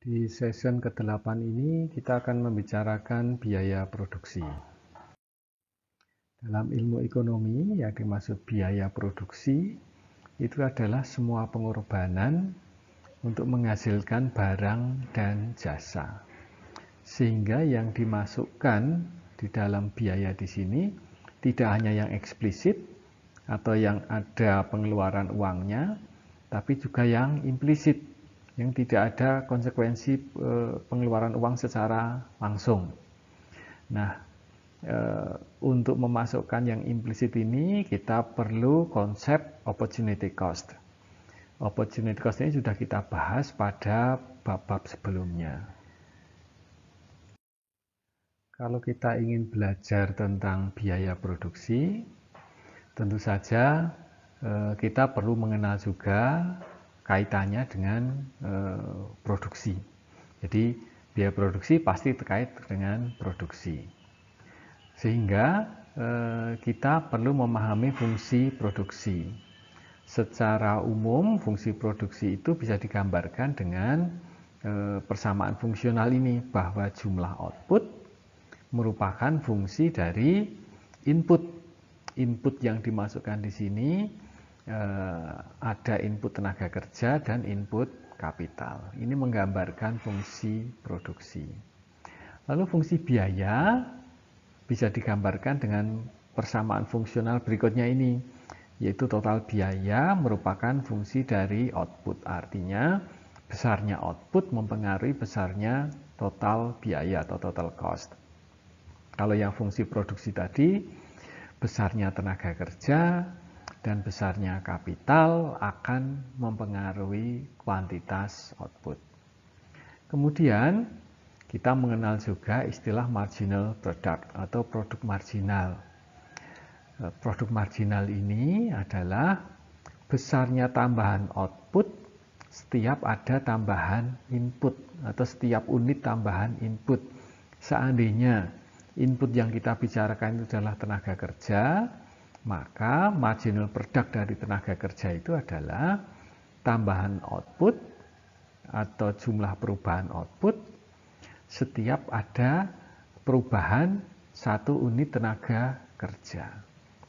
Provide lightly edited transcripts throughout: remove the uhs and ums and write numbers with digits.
Di session ke-8 ini kita akan membicarakan biaya produksi. Dalam ilmu ekonomi yang dimaksud biaya produksi itu adalah semua pengorbanan untuk menghasilkan barang dan jasa. Sehingga yang dimasukkan di dalam biaya di sini tidak hanya yang eksplisit atau yang ada pengeluaran uangnya, tapi juga yang implisit, yang tidak ada konsekuensi pengeluaran uang secara langsung. Nah, untuk memasukkan yang implisit ini kita perlu konsep opportunity cost. Opportunity cost ini sudah kita bahas pada bab-bab sebelumnya. Kalau kita ingin belajar tentang biaya produksi, tentu saja kita perlu mengenal juga kaitannya dengan produksi. Jadi biaya produksi pasti terkait dengan produksi. Sehingga kita perlu memahami fungsi produksi. Secara umum fungsi produksi itu bisa digambarkan dengan persamaan fungsional ini, bahwa jumlah output merupakan fungsi dari input. Input yang dimasukkan di sini ada input tenaga kerja dan input kapital. Ini menggambarkan fungsi produksi. Lalu fungsi biaya bisa digambarkan dengan persamaan fungsional berikutnya ini, yaitu total biaya merupakan fungsi dari output. Artinya besarnya output mempengaruhi besarnya total biaya atau total cost. Kalau yang fungsi produksi tadi, besarnya tenaga kerja dan besarnya kapital akan mempengaruhi kuantitas output. Kemudian kita mengenal juga istilah marginal product atau produk marginal. Produk marginal ini adalah besarnya tambahan output setiap ada tambahan input atau setiap unit tambahan input. Seandainya input yang kita bicarakan itu adalah tenaga kerja, maka marginal product dari tenaga kerja itu adalah tambahan output atau jumlah perubahan output setiap ada perubahan satu unit tenaga kerja.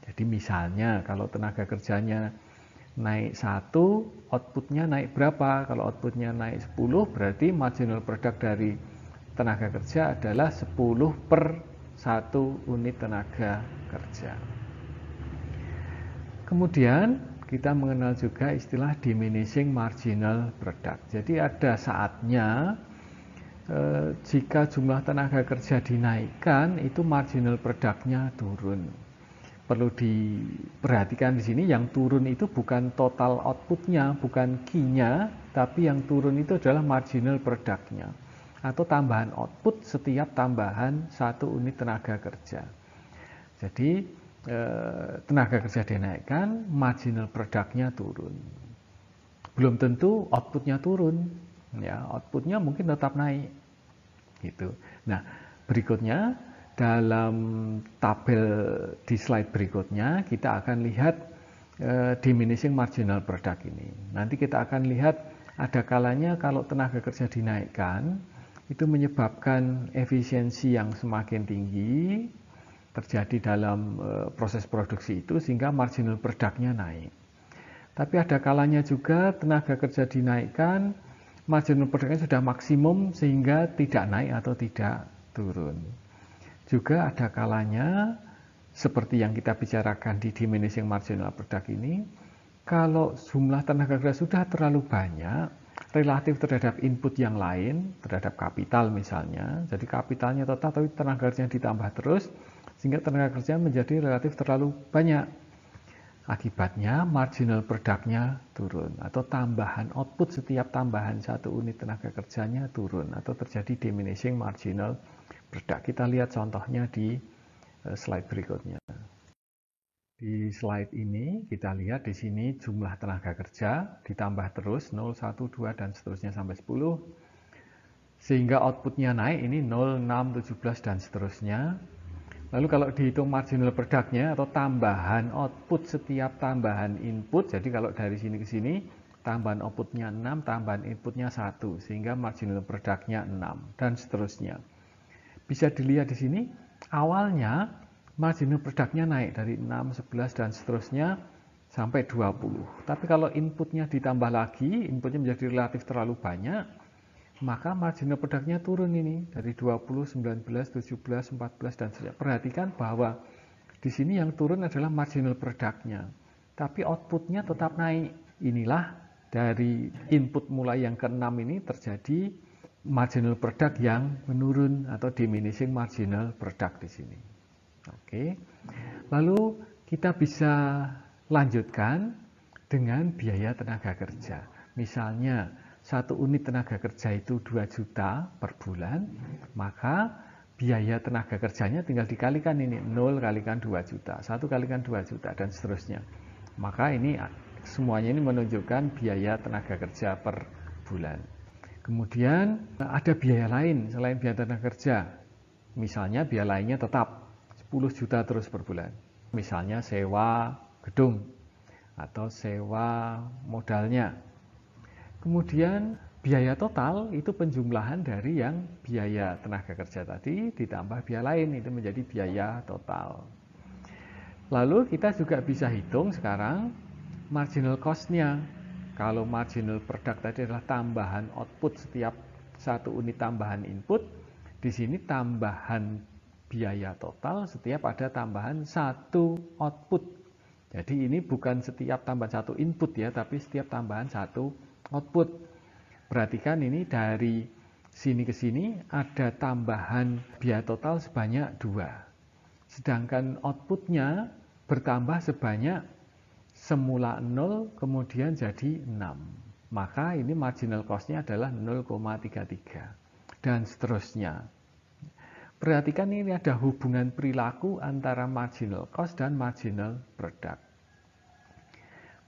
Jadi misalnya kalau tenaga kerjanya naik 1, outputnya naik berapa? Kalau outputnya naik 10, berarti marginal product dari tenaga kerja adalah 10 per 1 unit tenaga kerja. Kemudian kita mengenal juga istilah diminishing marginal product. Jadi ada saatnya jika jumlah tenaga kerja dinaikkan, itu marginal product-nya turun. Perlu diperhatikan di sini, yang turun itu bukan total output-nya, bukan Q-nya, tapi yang turun itu adalah marginal product-nya atau tambahan output setiap tambahan satu unit tenaga kerja. Jadi tenaga kerja dinaikkan, marginal product-nya turun. Belum tentu output-nya turun, ya, output-nya mungkin tetap naik, gitu. Nah, berikutnya dalam tabel di slide berikutnya kita akan lihat diminishing marginal product ini. Nanti kita akan lihat ada kalanya kalau tenaga kerja dinaikkan, itu menyebabkan efisiensi yang semakin tinggi terjadi dalam proses produksi itu, sehingga marginal product-nya naik. Tapi ada kalanya juga tenaga kerja dinaikkan, marginal product-nya sudah maksimum sehingga tidak naik atau tidak turun. Juga ada kalanya seperti yang kita bicarakan di diminishing marginal product ini, kalau jumlah tenaga kerja sudah terlalu banyak relatif terhadap input yang lain, terhadap kapital misalnya, jadi kapitalnya tetap tapi tenaga kerjanya ditambah terus, sehingga tenaga kerja menjadi relatif terlalu banyak. Akibatnya marginal product-nya turun atau tambahan output setiap tambahan satu unit tenaga kerjanya turun atau terjadi diminishing marginal product. Kita lihat contohnya di slide berikutnya. Di slide ini kita lihat di sini jumlah tenaga kerja ditambah terus 0, 1, 2 dan seterusnya sampai 10. Sehingga outputnya naik ini 0, 6, 17 dan seterusnya. Lalu kalau dihitung marginal product-nya atau tambahan output setiap tambahan input, jadi kalau dari sini ke sini tambahan outputnya 6, tambahan inputnya 1, sehingga marginal productnya 6, dan seterusnya. Bisa dilihat di sini, awalnya marginal productnya naik dari 6, 11, dan seterusnya sampai 20. Tapi kalau inputnya ditambah lagi, inputnya menjadi relatif terlalu banyak, maka marginal productnya turun ini dari 20, 19, 17, 14, dan seterusnya. Perhatikan bahwa di sini yang turun adalah marginal productnya, tapi outputnya tetap naik. Inilah dari input mulai yang ke-6 ini terjadi marginal product yang menurun atau diminishing marginal product di sini. Oke. Lalu kita bisa lanjutkan dengan biaya tenaga kerja. Misalnya 1 unit tenaga kerja itu 2 juta per bulan, maka biaya tenaga kerjanya tinggal dikalikan ini, 0 kalikan 2 juta, 1 kalikan 2 juta, dan seterusnya. Maka ini semuanya ini menunjukkan biaya tenaga kerja per bulan. Kemudian ada biaya lain selain biaya tenaga kerja. Misalnya biaya lainnya tetap 10 juta terus per bulan. Misalnya sewa gedung atau sewa modalnya. Kemudian biaya total itu penjumlahan dari yang biaya tenaga kerja tadi ditambah biaya lain, itu menjadi biaya total. Lalu kita juga bisa hitung sekarang marginal cost-nya. Kalau marginal product tadi adalah tambahan output setiap 1 unit tambahan input, di sini tambahan biaya total setiap ada tambahan 1 output. Jadi ini bukan setiap tambahan 1 input ya, tapi setiap tambahan 1 output. Perhatikan ini dari sini ke sini ada tambahan biaya total sebanyak 2. Sedangkan outputnya bertambah sebanyak semula 0 kemudian jadi 6. Maka ini marginal cost-nya adalah 0,33 dan seterusnya. Perhatikan ini ada hubungan perilaku antara marginal cost dan marginal product.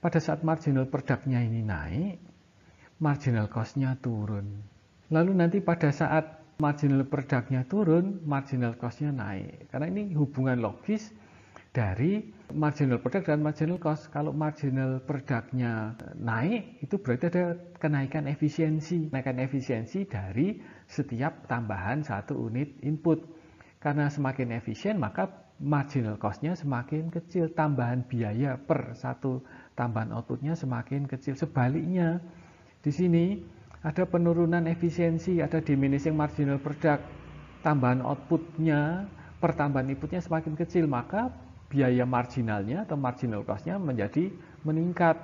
Pada saat marginal product-nya ini naik, marginal cost-nya turun. Lalu nanti pada saat marginal product-nya turun, marginal cost-nya naik. Karena ini hubungan logis dari marginal product dan marginal cost. Kalau marginal product-nya naik, itu berarti ada kenaikan efisiensi. Kenaikan efisiensi dari setiap tambahan 1 unit input. Karena semakin efisien, maka marginal cost-nya semakin kecil. Tambahan biaya per 1 tambahan output-nya semakin kecil. Sebaliknya, di sini ada penurunan efisiensi, ada diminishing marginal product. Tambahan output-nya per tambahan input-nya semakin kecil, maka biaya marginalnya atau marginal cost-nya menjadi meningkat.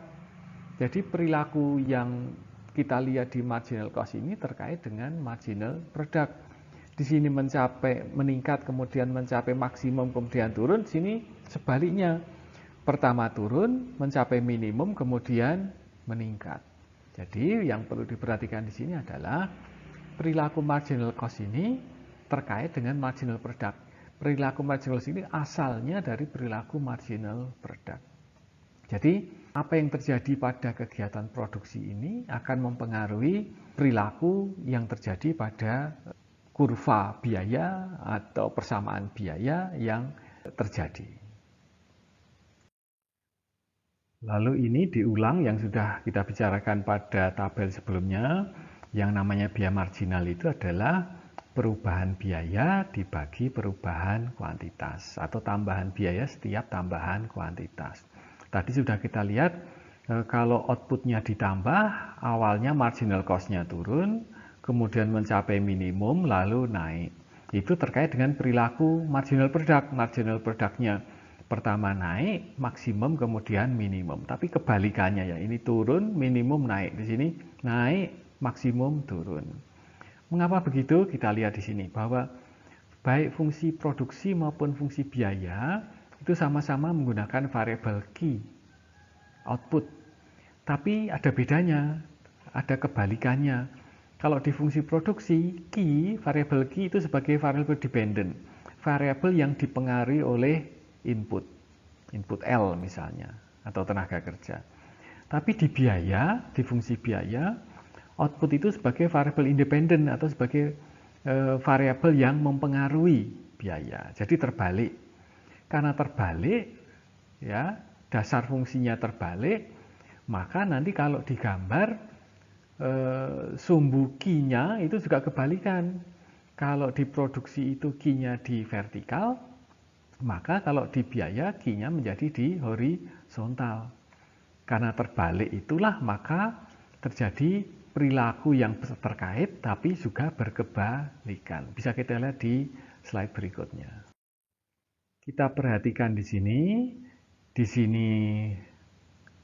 Jadi perilaku yang kita lihat di marginal cost ini terkait dengan marginal product. Di sini meningkat, kemudian mencapai maksimum, kemudian turun. Di sini sebaliknya, pertama turun, mencapai minimum, kemudian meningkat. Jadi yang perlu diperhatikan di sini adalah perilaku marginal cost ini terkait dengan marginal product. Perilaku marginal cost ini asalnya dari perilaku marginal product. Jadi apa yang terjadi pada kegiatan produksi ini akan mempengaruhi perilaku yang terjadi pada kurva biaya atau persamaan biaya yang terjadi. Lalu ini diulang yang sudah kita bicarakan pada tabel sebelumnya. Yang namanya biaya marginal itu adalah perubahan biaya dibagi perubahan kuantitas atau tambahan biaya setiap tambahan kuantitas. Tadi sudah kita lihat kalau outputnya ditambah, awalnya marginal cost-nya turun, kemudian mencapai minimum lalu naik. Itu terkait dengan perilaku marginal product. Marginal product-nya pertama naik, maksimum, kemudian minimum. Tapi kebalikannya ya, ini turun, minimum, naik. Di sini naik, maksimum, turun. Mengapa begitu? Kita lihat di sini bahwa baik fungsi produksi maupun fungsi biaya itu sama-sama menggunakan variable key output. Tapi ada bedanya, ada kebalikannya. Kalau di fungsi produksi, key, variable key itu sebagai variable dependent, variabel yang dipengaruhi oleh input L misalnya, atau tenaga kerja. Tapi di biaya, di fungsi biaya, output itu sebagai variabel independen atau sebagai variabel yang mempengaruhi biaya. Jadi terbalik. Karena terbalik, ya, dasar fungsinya terbalik, Maka nanti kalau digambar sumbu Q-nya itu juga kebalikan. Kalau diproduksi itu Q-nya di vertikal, maka kalau di biaya Q-nya menjadi di horizontal. Karena terbalik itulah maka terjadi perilaku yang terkait tapi juga berkebalikan. Bisa kita lihat di slide berikutnya. Kita perhatikan di sini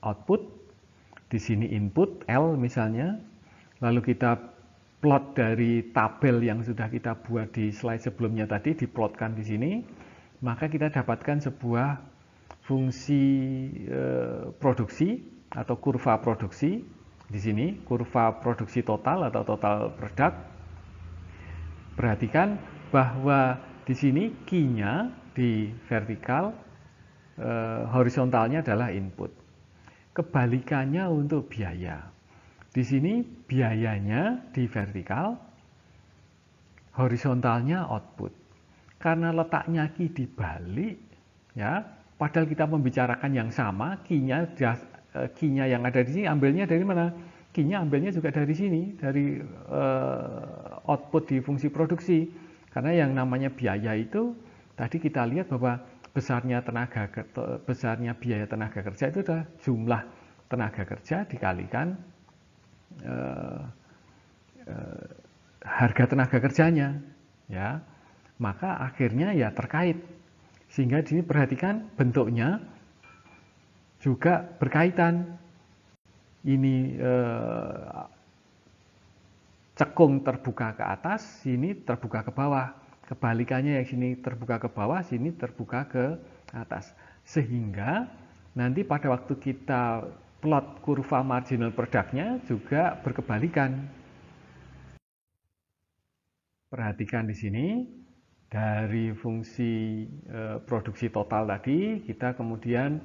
output, di sini input L misalnya. Lalu kita plot dari tabel yang sudah kita buat di slide sebelumnya tadi, diplotkan di sini. Maka kita dapatkan sebuah fungsi produksi atau kurva produksi. Di sini kurva produksi total atau total produk. Perhatikan bahwa di sini Q-nya di vertikal, horizontalnya adalah input. Kebalikannya untuk biaya. Di sini biayanya di vertikal, horizontalnya output. Karena letaknya Q dibalik, ya, padahal kita membicarakan yang sama, Q-nya yang ada di sini ambilnya dari mana? Q-nya ambilnya juga dari sini, dari output di fungsi produksi. Karena yang namanya biaya itu tadi kita lihat bahwa besarnya biaya tenaga kerja itu adalah jumlah tenaga kerja dikalikan harga tenaga kerjanya, ya. Maka akhirnya ya terkait. Sehingga di sini perhatikan bentuknya juga berkaitan. Ini cekung terbuka ke atas, sini terbuka ke bawah. Kebalikannya yang sini terbuka ke bawah, sini terbuka ke atas. Sehingga nanti pada waktu kita plot kurva marginal product-nya juga berkebalikan. Perhatikan di sini. Dari fungsi produksi total tadi, kita kemudian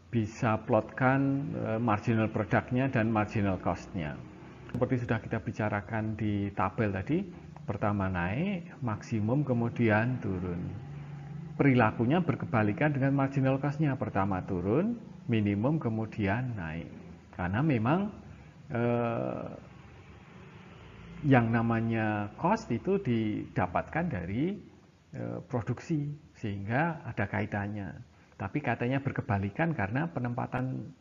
bisa plotkan marginal product-nya dan marginal cost-nya. Seperti sudah kita bicarakan di tabel tadi, pertama naik, maksimum kemudian turun. Perilakunya berkebalikan dengan marginal cost-nya, pertama turun, minimum kemudian naik. Karena memang yang namanya cost itu didapatkan dari produksi, sehingga ada kaitannya. Tapi katanya berkebalikan karena penempatan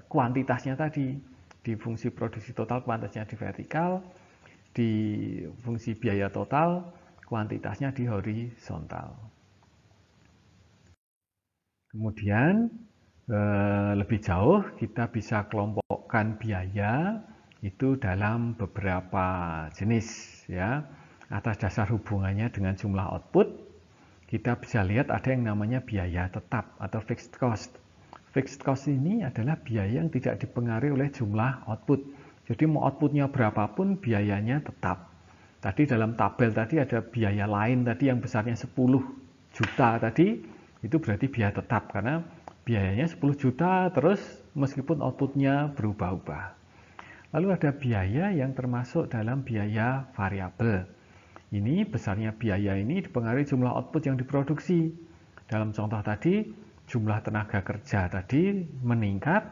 kuantitasnya tadi. Di fungsi produksi total kuantitasnya di vertikal, di fungsi biaya total kuantitasnya di horizontal. Kemudian lebih jauh kita bisa kelompokkan biaya itu dalam beberapa jenis, ya. Atas dasar hubungannya dengan jumlah output, kita bisa lihat ada yang namanya biaya tetap atau fixed cost. Fixed cost ini adalah biaya yang tidak dipengaruhi oleh jumlah output. Jadi mau outputnya berapapun biayanya tetap. Tadi dalam tabel tadi ada biaya lain tadi yang besarnya 10 juta tadi, itu berarti biaya tetap karena biayanya 10 juta terus meskipun outputnya berubah-ubah. Lalu ada biaya yang termasuk dalam biaya variabel. Ini besarnya biaya ini dipengaruhi jumlah output yang diproduksi. Dalam contoh tadi, jumlah tenaga kerja tadi meningkat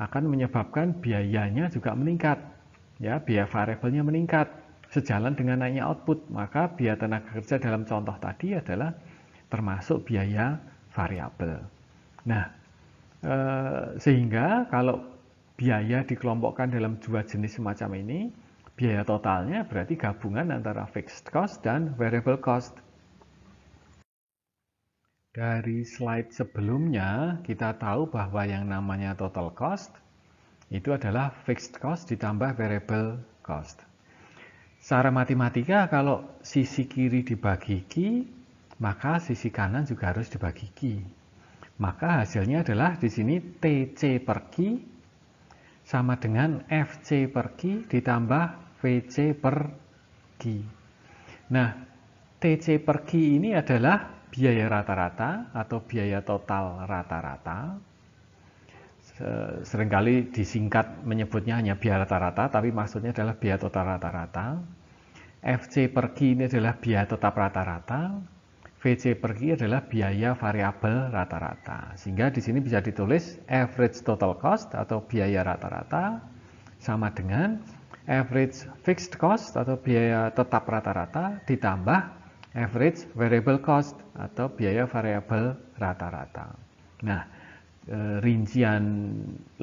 akan menyebabkan biayanya juga meningkat. Ya, biaya variabelnya meningkat sejalan dengan naiknya output. Maka biaya tenaga kerja dalam contoh tadi adalah termasuk biaya variabel. Nah, sehingga kalau biaya dikelompokkan dalam dua jenis semacam ini, biaya totalnya berarti gabungan antara fixed cost dan variable cost. Dari slide sebelumnya kita tahu bahwa yang namanya total cost itu adalah fixed cost ditambah variable cost. Secara matematika kalau sisi kiri dibagi Q, maka sisi kanan juga harus dibagi Q. Maka hasilnya adalah di sini TC per Q sama dengan FC per Q ditambah VC per Q. Nah, TC per Q ini adalah biaya rata-rata atau biaya total rata-rata. Seringkali disingkat menyebutnya hanya biaya rata-rata, tapi maksudnya adalah biaya total rata-rata. FC per Q ini adalah biaya tetap rata-rata. VC per Q adalah biaya variabel rata-rata. Sehingga di sini bisa ditulis average total cost atau biaya rata-rata sama dengan average fixed cost atau biaya tetap rata-rata ditambah average variable cost atau biaya variabel rata-rata. Nah, rincian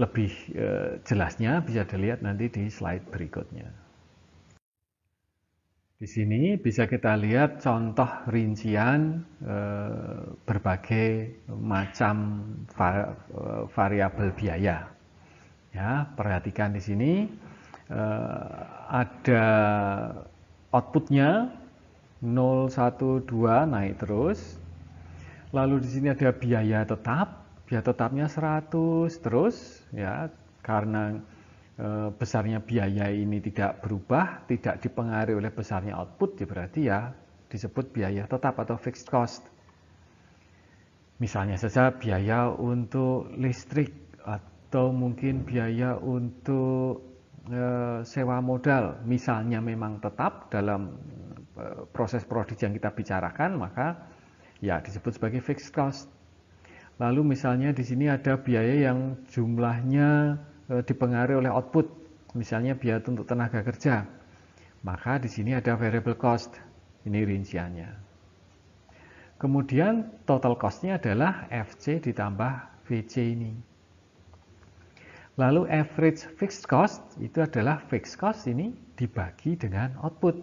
lebih jelasnya bisa dilihat nanti di slide berikutnya. Di sini bisa kita lihat contoh rincian berbagai macam variabel biaya. Ya, perhatikan di sini ada outputnya 0, 1, 2 naik terus. Lalu di sini ada biaya tetapnya 100 terus ya, karena besarnya biaya ini tidak berubah, tidak dipengaruhi oleh besarnya output, ya berarti ya disebut biaya tetap atau fixed cost. Misalnya saja biaya untuk listrik atau mungkin biaya untuk sewa modal, misalnya memang tetap dalam proses produksi yang kita bicarakan, maka ya disebut sebagai fixed cost. Lalu misalnya di sini ada biaya yang jumlahnya dipengaruhi oleh output, misalnya biaya untuk tenaga kerja, maka di sini ada variable cost. Ini rinciannya. Kemudian total cost-nya adalah FC ditambah VC ini. Lalu average fixed cost itu adalah fixed cost ini dibagi dengan output.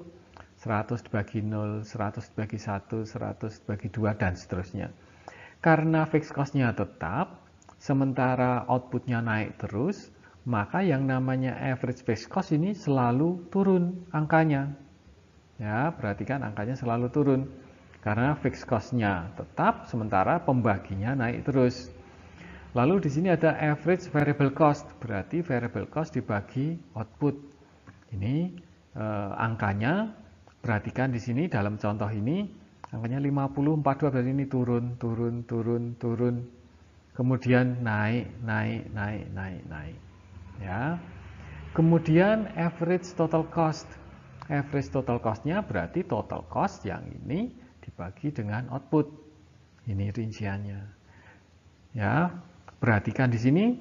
100 dibagi 0, 100 dibagi 1, 100 dibagi 2, dan seterusnya. Karena fixed cost-nya tetap, sementara output-nya naik terus, maka yang namanya average fixed cost ini selalu turun angkanya. Ya, perhatikan angkanya selalu turun. Karena fixed cost-nya tetap, sementara pembaginya naik terus. Lalu di sini ada average variable cost, berarti variable cost dibagi output. Ini angkanya, perhatikan di sini dalam contoh ini, angkanya 50, 42, berarti ini turun. Kemudian naik. Ya. Kemudian average total cost. Average total cost-nya berarti total cost yang ini dibagi dengan output. Ini rinciannya. Ya, perhatikan di sini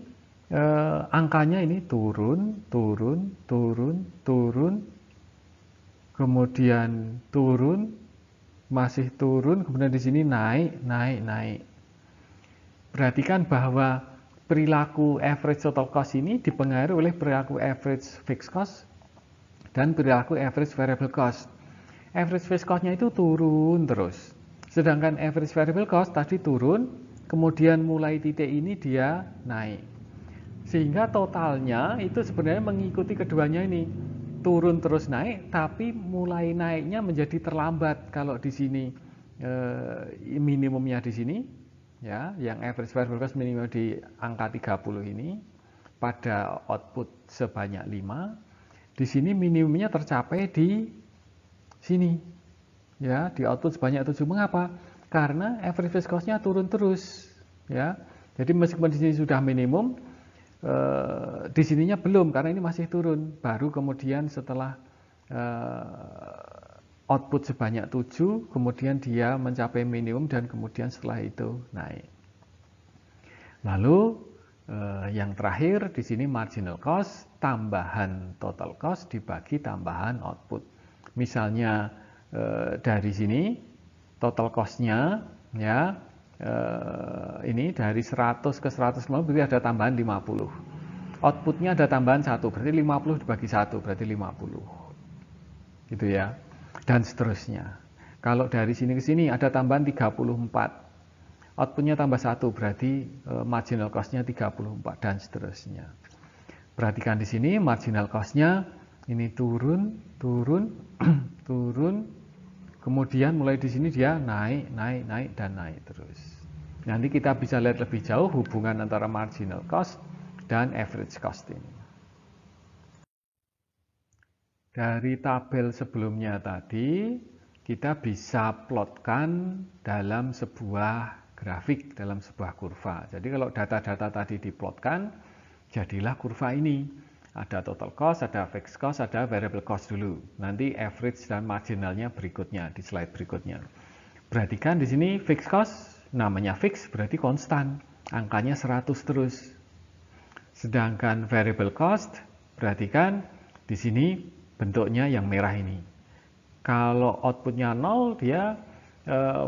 angkanya ini turun. Kemudian turun, masih turun, kemudian di sini naik. Perhatikan bahwa perilaku average total cost ini dipengaruhi oleh perilaku average fixed cost dan perilaku average variable cost. Average fixed cost-nya itu turun terus. Sedangkan average variable cost tadi turun, kemudian mulai titik ini dia naik. Sehingga totalnya itu sebenarnya mengikuti keduanya ini. Turun terus naik, tapi mulai naiknya menjadi terlambat kalau di sini minimumnya di sini. Ya, yang average variable cost minimum di angka 30 ini pada output sebanyak 5. Di sini minimumnya tercapai di sini. Ya, di output sebanyak 7. Mengapa? Karena average fixed cost-nya turun terus, ya. Jadi meskipun di sini sudah minimum, di sininya belum karena ini masih turun. Baru kemudian setelah output sebanyak 7, kemudian dia mencapai minimum dan kemudian setelah itu naik. Lalu yang terakhir di sini marginal cost, tambahan total cost dibagi tambahan output. Misalnya dari sini total cost-nya ya ini dari 100 ke 150 berarti ada tambahan 50. Outputnya ada tambahan 1, berarti 50 dibagi 1 berarti 50. Gitu ya. Dan seterusnya. Kalau dari sini ke sini ada tambahan 34. Outputnya tambah 1 berarti marginal cost-nya 34 dan seterusnya. Perhatikan di sini marginal cost-nya ini turun. Kemudian mulai di sini dia naik dan naik terus. Nanti kita bisa lihat lebih jauh hubungan antara marginal cost dan average cost ini. Dari tabel sebelumnya tadi, kita bisa plotkan dalam sebuah grafik, dalam sebuah kurva. Jadi kalau data-data tadi diplotkan, jadilah kurva ini. Ada total cost, ada fixed cost, ada variable cost dulu. Nanti average dan marginalnya berikutnya, di slide berikutnya. Perhatikan di sini fixed cost, namanya fix berarti konstan, angkanya 100 terus. Sedangkan variable cost, perhatikan di sini bentuknya yang merah ini. Kalau outputnya 0, dia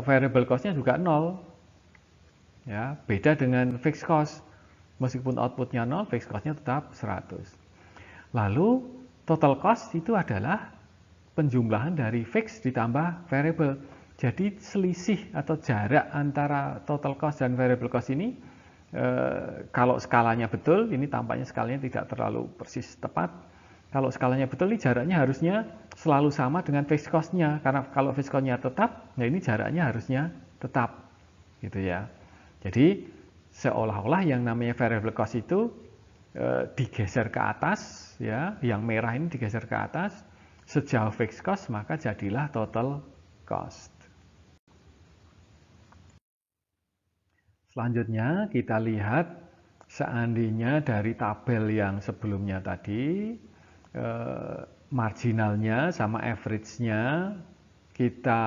variable cost-nya juga 0. Ya, beda dengan fixed cost. Meskipun outputnya 0, fixed cost-nya tetap 100. Lalu total cost itu adalah penjumlahan dari fixed ditambah variable. Jadi selisih atau jarak antara total cost dan variable cost ini, kalau skalanya betul, ini tampaknya skalanya tidak terlalu persis tepat. Kalau skalanya betul, ini jaraknya harusnya selalu sama dengan fixed cost-nya. Karena kalau fixed cost-nya tetap, nah ini jaraknya harusnya tetap. Gitu ya. Jadi seolah-olah yang namanya variable cost itu digeser ke atas, ya, yang merah ini digeser ke atas, sejauh fixed cost maka jadilah total cost. Selanjutnya kita lihat seandainya dari tabel yang sebelumnya tadi marginalnya sama average-nya kita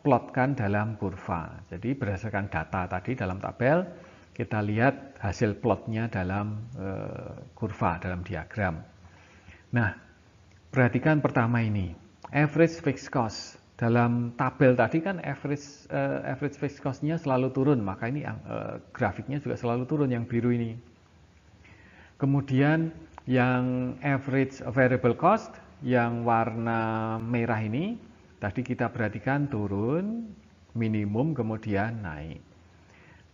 plotkan dalam kurva. Jadi berdasarkan data tadi dalam tabel, kita lihat hasil plotnya dalam kurva, dalam diagram. Nah, perhatikan pertama ini, average fixed cost. Dalam tabel tadi kan average fixed cost-nya selalu turun, maka ini grafiknya juga selalu turun yang biru ini. Kemudian yang average variable cost yang warna merah ini tadi kita perhatikan turun, minimum kemudian naik.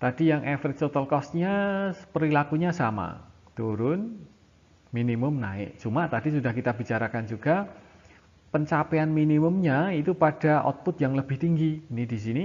Tadi yang average total cost-nya perilakunya sama, turun, minimum naik. Cuma tadi sudah kita bicarakan juga pencapaian minimumnya itu pada output yang lebih tinggi. Ini di sini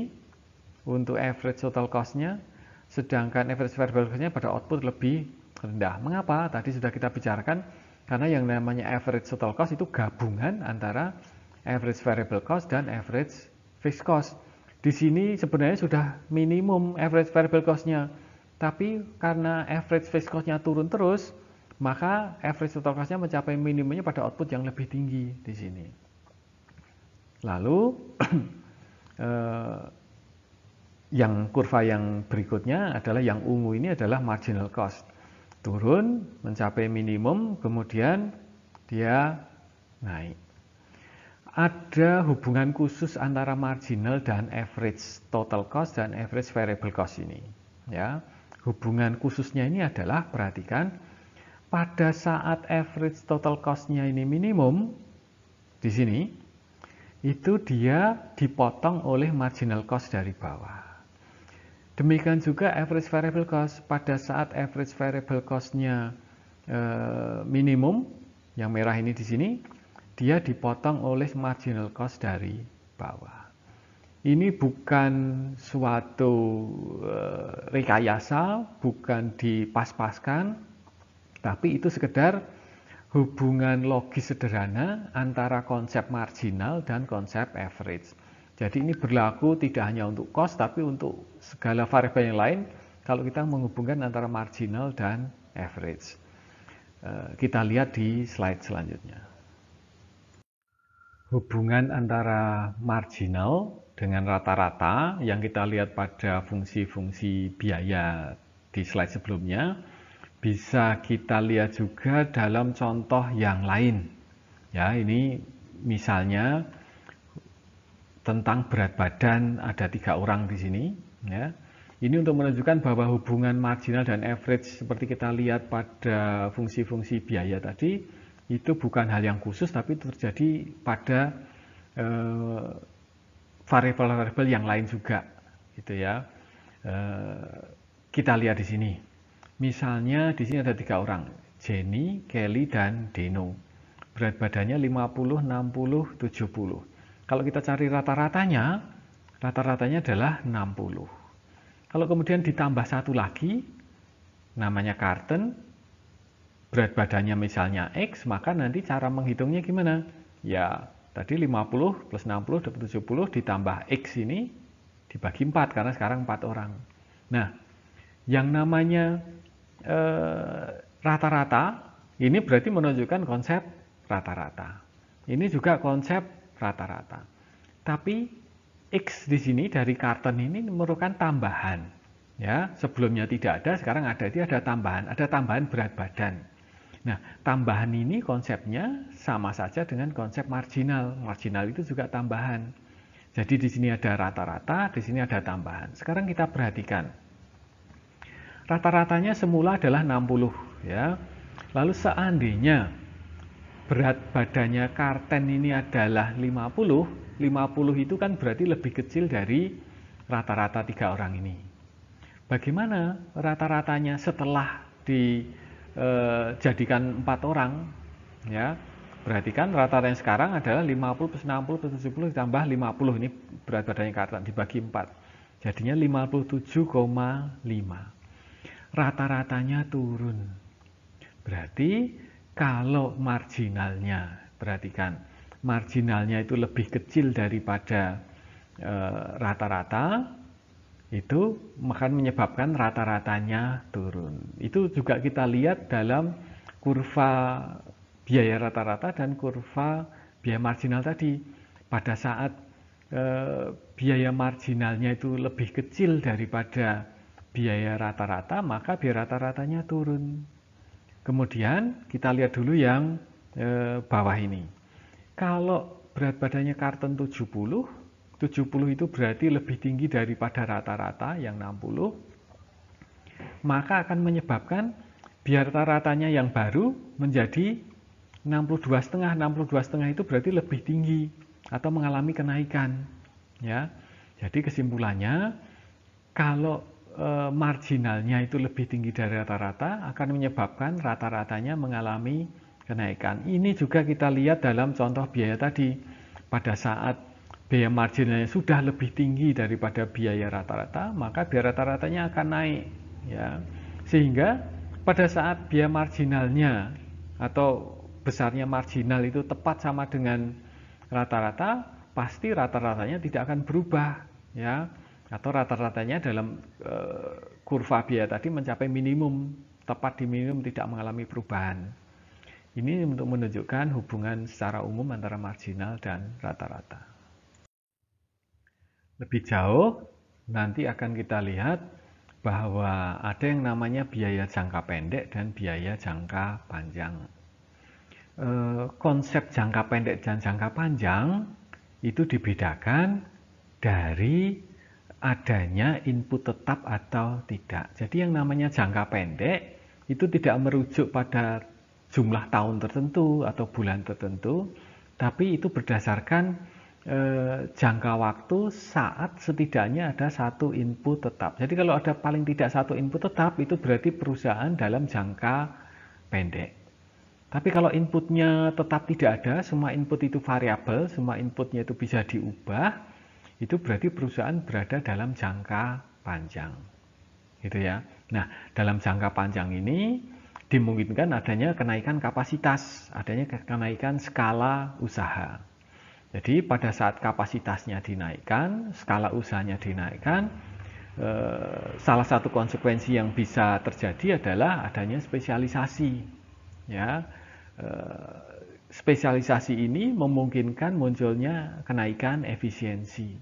untuk average total cost-nya, sedangkan average variable cost-nya pada output lebih rendah. Mengapa? Tadi sudah kita bicarakan, karena yang namanya average total cost itu gabungan antara average variable cost dan average fixed cost. Di sini sebenarnya sudah minimum average variable cost-nya, tapi karena average fixed cost-nya turun terus, maka average total cost-nya mencapai minimumnya pada output yang lebih tinggi di sini. Lalu yang kurva yang berikutnya adalah yang ungu ini adalah marginal cost. Turun mencapai minimum, kemudian dia naik. Ada hubungan khusus antara marginal dan average total cost dan average variable cost ini. Ya, hubungan khususnya ini adalah, perhatikan, pada saat average total cost-nya ini minimum, di sini, itu dia dipotong oleh marginal cost dari bawah. Demikian juga average variable cost, pada saat average variable cost-nya minimum, yang merah ini di sini, dia dipotong oleh marginal cost dari bawah. Ini bukan suatu rekayasa, bukan dipas-paskan, tapi itu sekedar hubungan logis sederhana antara konsep marginal dan konsep average. Jadi ini berlaku tidak hanya untuk cost, tapi untuk segala variabel yang lain kalau kita menghubungkan antara marginal dan average. Kita lihat di slide selanjutnya. Hubungan antara marginal dengan rata-rata yang kita lihat pada fungsi-fungsi biaya di slide sebelumnya, bisa kita lihat juga dalam contoh yang lain. Ya, ini misalnya tentang berat badan, ada 3 orang di sini. Ya. Ini untuk menunjukkan bahwa hubungan marginal dan average seperti kita lihat pada fungsi-fungsi biaya tadi, itu bukan hal yang khusus, tapi itu terjadi pada variabel-variabel yang lain juga. Gitu ya. Kita lihat di sini. Misalnya di sini ada 3 orang, Jenny, Kelly, dan Deno. Berat badannya 50, 60, 70. Kalau kita cari rata-ratanya adalah 60. Kalau kemudian ditambah satu lagi, namanya Carton, berat badannya misalnya X, maka nanti cara menghitungnya gimana? Ya, tadi 50 plus 60 dapat 70, ditambah X ini dibagi 4, karena sekarang 4 orang. Nah, yang namanya rata-rata, ini berarti menunjukkan konsep rata-rata. Ini juga konsep rata-rata. Tapi X di sini dari karton ini merupakan tambahan. Ya, sebelumnya tidak ada, sekarang ada. Itu ada tambahan berat badan. Nah, tambahan ini konsepnya sama saja dengan konsep marginal. Marginal itu juga tambahan. Jadi di sini ada rata-rata, di sini ada tambahan. Sekarang kita perhatikan. Rata-ratanya semula adalah 60 ya. Lalu seandainya berat badannya Karten ini adalah 50, 50 itu kan berarti lebih kecil dari rata-rata 3 orang ini. Bagaimana rata-ratanya setelah dijadikan 4 orang? Ya, berarti kan rata-rata yang sekarang adalah 50 plus 60 plus 70 ditambah 50. Ini berat badannya Karten dibagi 4. Jadinya 57,5. Rata-ratanya turun. Berarti kalau marginalnya, perhatikan, marginalnya itu lebih kecil daripada rata-rata, itu akan menyebabkan rata-ratanya turun. Itu juga kita lihat dalam kurva biaya rata-rata dan kurva biaya marginal tadi. Pada saat biaya marginalnya itu lebih kecil daripada biaya rata-rata, maka biaya rata-ratanya turun. Kemudian kita lihat dulu yang bawah ini. Kalau berat badannya Karten 70 itu berarti lebih tinggi daripada rata-rata yang 60, maka akan menyebabkan biaya rata-ratanya yang baru menjadi 62,5. 62,5 itu berarti lebih tinggi atau mengalami kenaikan. Ya, jadi kesimpulannya, kalau marginalnya itu lebih tinggi dari rata-rata, akan menyebabkan rata-ratanya mengalami kenaikan. Ini juga kita lihat dalam contoh biaya tadi. Pada saat biaya marginalnya sudah lebih tinggi daripada biaya rata-rata, maka biaya rata-ratanya akan naik. Ya. Sehingga pada saat biaya marginalnya atau besarnya marginal itu tepat sama dengan rata-rata, pasti rata-ratanya tidak akan berubah. Ya. Atau rata-ratanya dalam kurva biaya tadi mencapai minimum, tepat di minimum, tidak mengalami perubahan. Ini untuk menunjukkan hubungan secara umum antara marginal dan rata-rata. Lebih jauh, nanti akan kita lihat bahwa ada yang namanya biaya jangka pendek dan biaya jangka panjang. Konsep jangka pendek dan jangka panjang itu dibedakan dari adanya input tetap atau tidak. Jadi yang namanya jangka pendek itu tidak merujuk pada jumlah tahun tertentu atau bulan tertentu, tapi itu berdasarkan jangka waktu saat setidaknya ada satu input tetap. Jadi kalau ada paling tidak satu input tetap, itu berarti perusahaan dalam jangka pendek. Tapi kalau inputnya tetap tidak ada, semua input itu variabel, semua inputnya itu bisa diubah, itu berarti perusahaan berada dalam jangka panjang. Gitu ya. Nah, dalam jangka panjang ini dimungkinkan adanya kenaikan kapasitas, adanya kenaikan skala usaha. Jadi pada saat kapasitasnya dinaikkan, skala usahanya dinaikkan, salah satu konsekuensi yang bisa terjadi adalah adanya spesialisasi. Ya. Spesialisasi ini memungkinkan munculnya kenaikan efisiensi.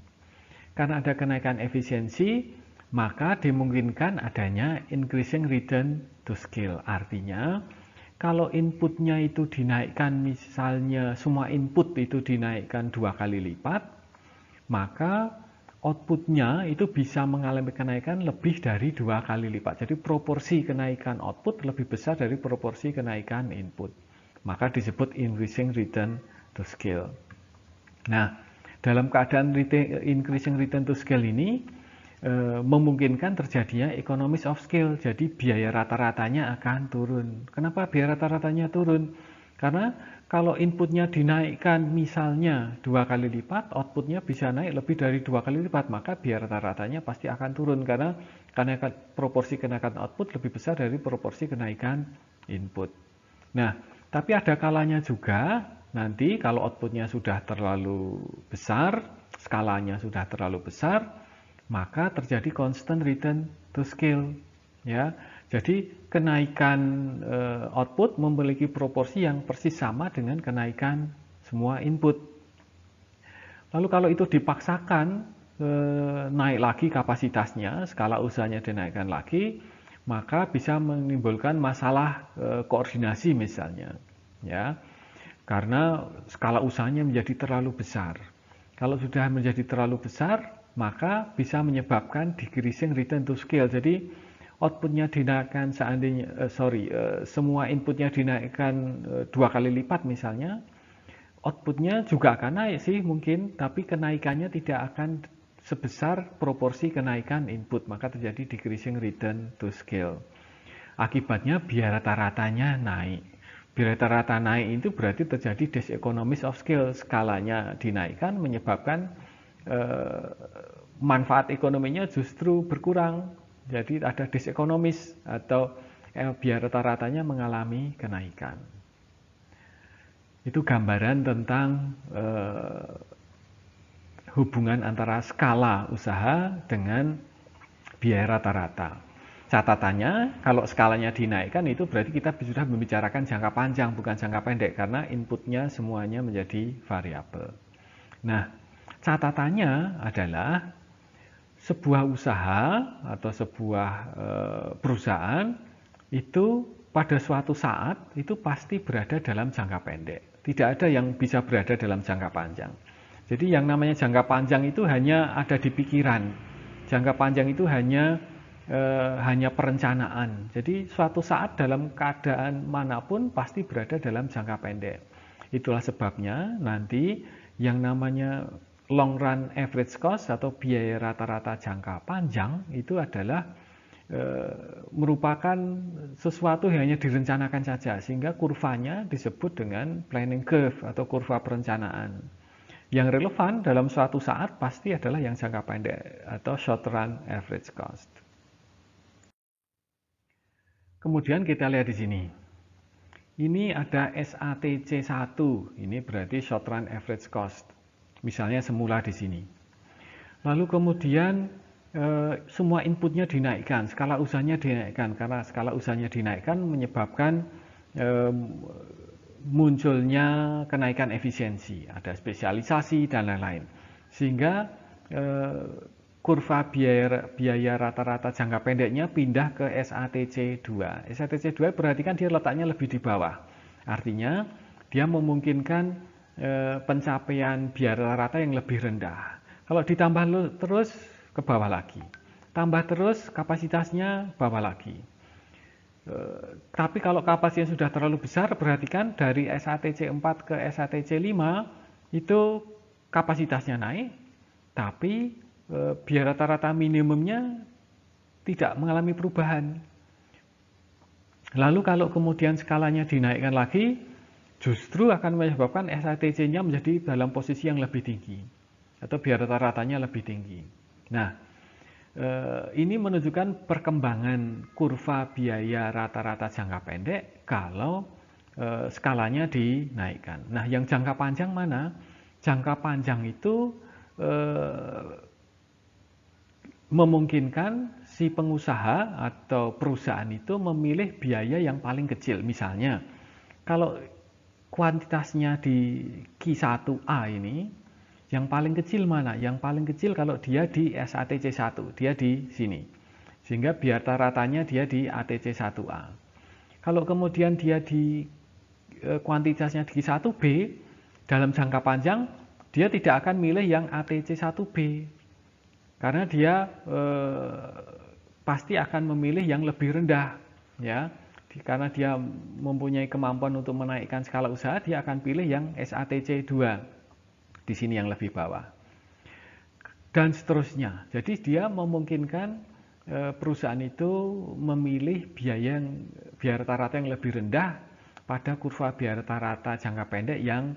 Karena ada kenaikan efisiensi, maka dimungkinkan adanya increasing return to scale. Artinya, kalau inputnya itu dinaikkan, misalnya semua input itu dinaikkan 2 kali lipat, maka outputnya itu bisa mengalami kenaikan lebih dari 2 kali lipat. Jadi proporsi kenaikan output lebih besar dari proporsi kenaikan input. Maka disebut increasing return to scale. Nah, dalam keadaan increasing return to scale ini memungkinkan terjadinya economies of scale. Jadi biaya rata-ratanya akan turun. Kenapa biaya rata-ratanya turun? Karena kalau inputnya dinaikkan misalnya 2 kali lipat, outputnya bisa naik lebih dari 2 kali lipat, maka biaya rata-ratanya pasti akan turun karena proporsi kenaikan output lebih besar dari proporsi kenaikan input. Nah, tapi ada kalanya juga nanti kalau outputnya sudah terlalu besar, skalanya sudah terlalu besar, maka terjadi constant return to scale. Ya, jadi kenaikan output memiliki proporsi yang persis sama dengan kenaikan semua input. Lalu kalau itu dipaksakan naik lagi kapasitasnya, skala usahanya dinaikkan lagi, maka bisa menimbulkan masalah koordinasi misalnya, ya, karena skala usahanya menjadi terlalu besar. Kalau sudah menjadi terlalu besar, maka bisa menyebabkan decreasing return to scale. Jadi outputnya dinaikkan seandainya semua inputnya dinaikkan 2 kali lipat misalnya, outputnya juga akan naik sih mungkin, tapi kenaikannya tidak akan sebesar proporsi kenaikan input, maka terjadi decreasing return to scale. Akibatnya biaya rata-ratanya naik. Biaya rata-rata naik itu berarti terjadi diseconomies of scale, skalanya dinaikkan menyebabkan manfaat ekonominya justru berkurang. Jadi ada diseconomies atau biaya rata-ratanya mengalami kenaikan. Itu gambaran tentang hubungan antara skala usaha dengan biaya rata-rata. Catatannya, kalau skalanya dinaikkan itu berarti kita sudah membicarakan jangka panjang, bukan jangka pendek, karena inputnya semuanya menjadi variabel. Nah, catatannya adalah sebuah usaha atau sebuah perusahaan itu pada suatu saat itu pasti berada dalam jangka pendek. Tidak ada yang bisa berada dalam jangka panjang. Jadi yang namanya jangka panjang itu hanya ada di pikiran. Jangka panjang itu hanya perencanaan. Jadi suatu saat dalam keadaan manapun pasti berada dalam jangka pendek. Itulah sebabnya nanti yang namanya long run average cost atau biaya rata-rata jangka panjang itu adalah merupakan sesuatu yang hanya direncanakan saja, sehingga kurvanya disebut dengan planning curve atau kurva perencanaan. Yang relevan dalam suatu saat pasti adalah yang jangka pendek atau short run average cost. Kemudian kita lihat di sini. Ini ada SATC1, ini berarti short run average cost. Misalnya semula di sini. Lalu kemudian semua inputnya dinaikkan, skala usahanya dinaikkan. Karena skala usahanya dinaikkan menyebabkan munculnya kenaikan efisiensi, ada spesialisasi dan lain-lain. Sehingga kurva biaya rata-rata jangka pendeknya pindah ke SATC2. SATC2 perhatikan dia letaknya lebih di bawah. Artinya dia memungkinkan pencapaian biaya rata-rata yang lebih rendah. Kalau ditambah terus ke bawah lagi. Tambah terus kapasitasnya bawah lagi. Tapi kalau kapasitasnya sudah terlalu besar, perhatikan dari SATC4 ke SATC5 itu kapasitasnya naik, tapi biaya rata-rata minimumnya tidak mengalami perubahan. Lalu kalau kemudian skalanya dinaikkan lagi, justru akan menyebabkan SATC-nya menjadi dalam posisi yang lebih tinggi atau biaya rata-ratanya lebih tinggi. Nah, ini menunjukkan perkembangan kurva biaya rata-rata jangka pendek kalau skalanya dinaikkan. Nah, yang jangka panjang mana? Jangka panjang itu memungkinkan si pengusaha atau perusahaan itu memilih biaya yang paling kecil. Misalnya, kalau kuantitasnya di Q1A ini, yang paling kecil mana? Yang paling kecil kalau dia di SATC1, dia di sini. Sehingga biaya rata-ratanya dia di ATC1A. Kalau kemudian dia di kuantitasnya di Q1B, dalam jangka panjang, dia tidak akan milih yang ATC1B. Karena dia pasti akan memilih yang lebih rendah, ya. Karena dia mempunyai kemampuan untuk menaikkan skala usaha, dia akan pilih yang SATC2 di sini yang lebih bawah. Dan seterusnya. Jadi dia memungkinkan perusahaan itu memilih biaya rata-rata yang lebih rendah pada kurva biaya rata-rata jangka pendek yang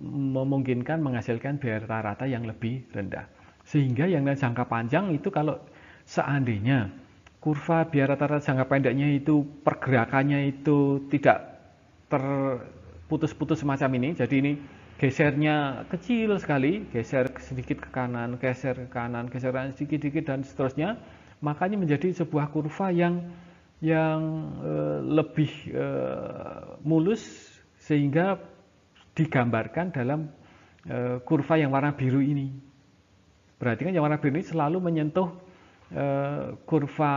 memungkinkan menghasilkan biaya rata-rata yang lebih rendah. Sehingga yang jangka panjang itu kalau seandainya kurva biaya rata-rata jangka pendeknya itu pergerakannya itu tidak terputus-putus semacam ini, jadi ini gesernya kecil sekali, geser sedikit ke kanan, geser ke kanan, geser ke kanan sedikit-sedikit dan seterusnya, makanya menjadi sebuah kurva yang lebih mulus sehingga digambarkan dalam kurva yang warna biru ini. Berarti kan yang warna biru ini selalu menyentuh kurva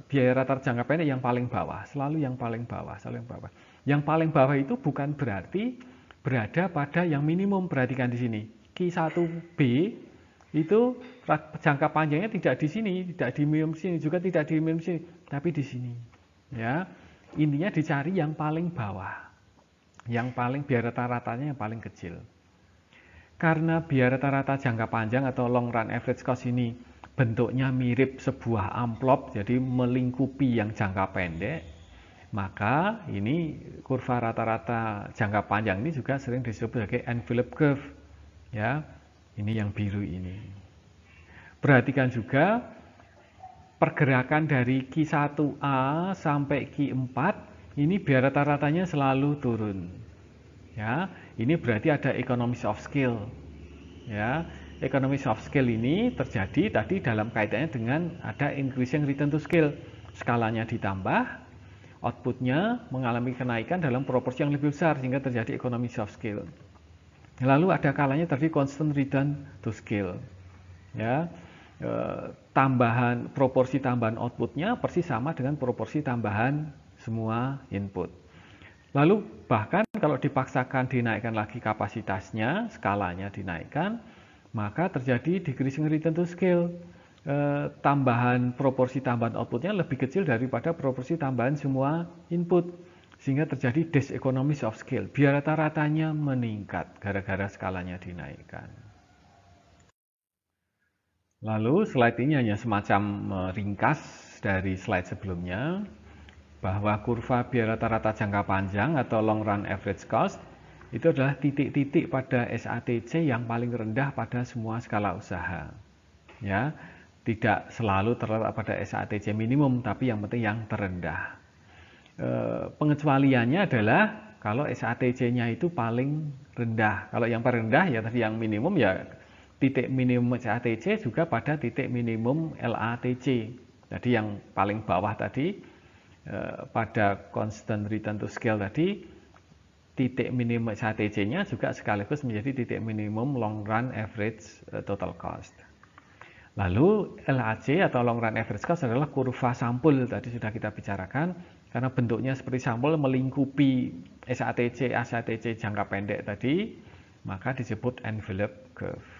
biaya rata jangka pendek yang paling bawah, selalu yang paling bawah, selalu yang bawah. Yang paling bawah itu bukan berarti berada pada yang minimum. Perhatikan di sini. Q1B itu jangka panjangnya tidak di sini, tidak di minimum sini, juga tidak di minimum sini, tapi di sini. Ya, intinya dicari yang paling bawah, yang paling biaya rata-ratanya yang paling kecil. Karena biaya rata-rata jangka panjang atau long run average cost ini bentuknya mirip sebuah amplop, jadi melingkupi yang jangka pendek, maka ini kurva rata-rata jangka panjang ini juga sering disebut sebagai envelope curve. Ya, ini yang biru ini. Perhatikan juga pergerakan dari Q1A sampai Q4 ini biaya rata-ratanya selalu turun. Ya, ini berarti ada economies of scale. Ya, economies of scale ini terjadi tadi dalam kaitannya dengan ada increasing return to scale. Skalanya ditambah, outputnya mengalami kenaikan dalam proporsi yang lebih besar sehingga terjadi economies of scale. Lalu ada kalanya terjadi constant return to scale. Ya, proporsi tambahan outputnya persis sama dengan proporsi tambahan semua input. Lalu bahkan kalau dipaksakan dinaikkan lagi kapasitasnya, skalanya dinaikkan, maka terjadi decreasing return to scale. Proporsi tambahan outputnya lebih kecil daripada proporsi tambahan semua input. Sehingga terjadi diseconomies of scale. Biaya rata-ratanya meningkat gara-gara skalanya dinaikkan. Lalu slide ini hanya semacam ringkas dari slide sebelumnya, bahwa kurva biaya rata-rata jangka panjang atau long run average cost itu adalah titik-titik pada SATC yang paling rendah pada semua skala usaha. Ya, tidak selalu terletak pada SATC minimum, tapi yang penting yang terendah. Pengecualiannya adalah kalau SATC-nya itu paling rendah. Kalau yang paling rendah ya tadi yang minimum ya titik minimum SATC juga pada titik minimum LATC. Jadi yang paling bawah tadi pada constant return to scale tadi, titik minimum SATC-nya juga sekaligus menjadi titik minimum long run average total cost. Lalu LAC atau long run average cost adalah kurva sampul, tadi sudah kita bicarakan, karena bentuknya seperti sampul melingkupi SATC jangka pendek tadi, maka disebut envelope curve.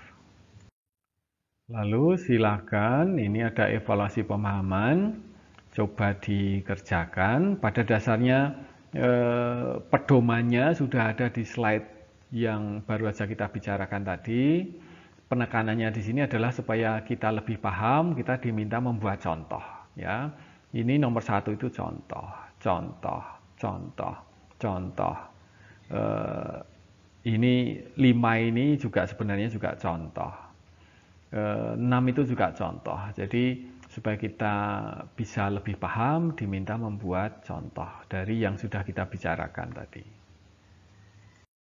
Lalu silakan, ini ada evaluasi pemahaman. Coba dikerjakan. Pada dasarnya pedomannya sudah ada di slide yang baru saja kita bicarakan tadi. Penekanannya di sini adalah supaya kita lebih paham, kita diminta membuat contoh. Ya, ini nomor 1 itu contoh. Ini 5 ini juga sebenarnya juga contoh. 6 itu juga contoh. Jadi supaya kita bisa lebih paham, diminta membuat contoh dari yang sudah kita bicarakan tadi.